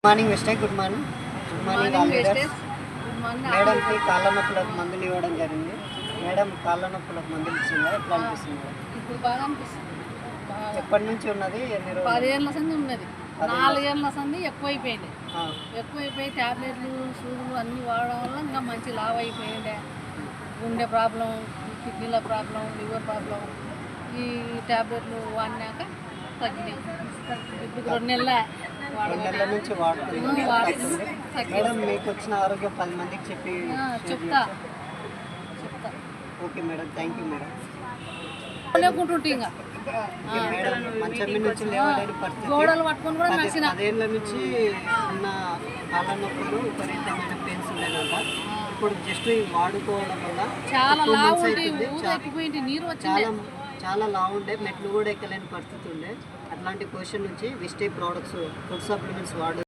Morning mistake good morning మేడంకి కాళ్ళ నొప్పులకు మందులు ఇవ్వడం జరిగింది. మేడం కాళ్ళ నొప్పులకు మందులు ఇచ్చిందా? ఎట్లా అనిపిస్తుంది? ఇప్పుడు బాగా అనిపిస్తుంది. ఎప్పటి నుంచి ఉన్నది? 10 ఏళ్ళ సంది ఉన్నది. 4 ఏళ్ళ సంది ఎక్కువైపోయి ట్యాబ్లెట్లు సూదులు అన్నీ వాడడం వల్ల ఇంకా మంచి లావ్ అయిపోయిండే. గుండె ప్రాబ్లం, కిడ్నీల ప్రాబ్లం, లివర్ ప్రాబ్లం ఈ ట్యాబ్లెట్లు వాడినాక తగ్గినాయి. ఇప్పుడు 2 నెలల నుంచి వాడుతుంది. మేడం మీకు వచ్చిన ఆరోగ్యం 10 మందికి చెప్తా. Okay madam, thank you madam. ఇంకా మేడం మంచం నుంచి లేవలేని పరిస్థితి, గోడలు పట్టుకొని కూడా నడిచిన 10 ఏళ్ళ నుంచి ఉన్న కాళ్ళ నొప్పులు విపరీతమైన పెయిన్స్ ఉండేదంట. ఇప్పుడు జస్ట్ వాడుకోవడం వల్ల చాలా లావు నీరు చాలా లావు ఉండే, మెట్లు కూడా ఎక్కలేని పరిస్థితి ఉండే. అట్లాంటి పొజిషన్ నుంచి విస్టే ప్రోడక్ట్స్ ఫుడ్ సప్లిమెంట్స్ వాడు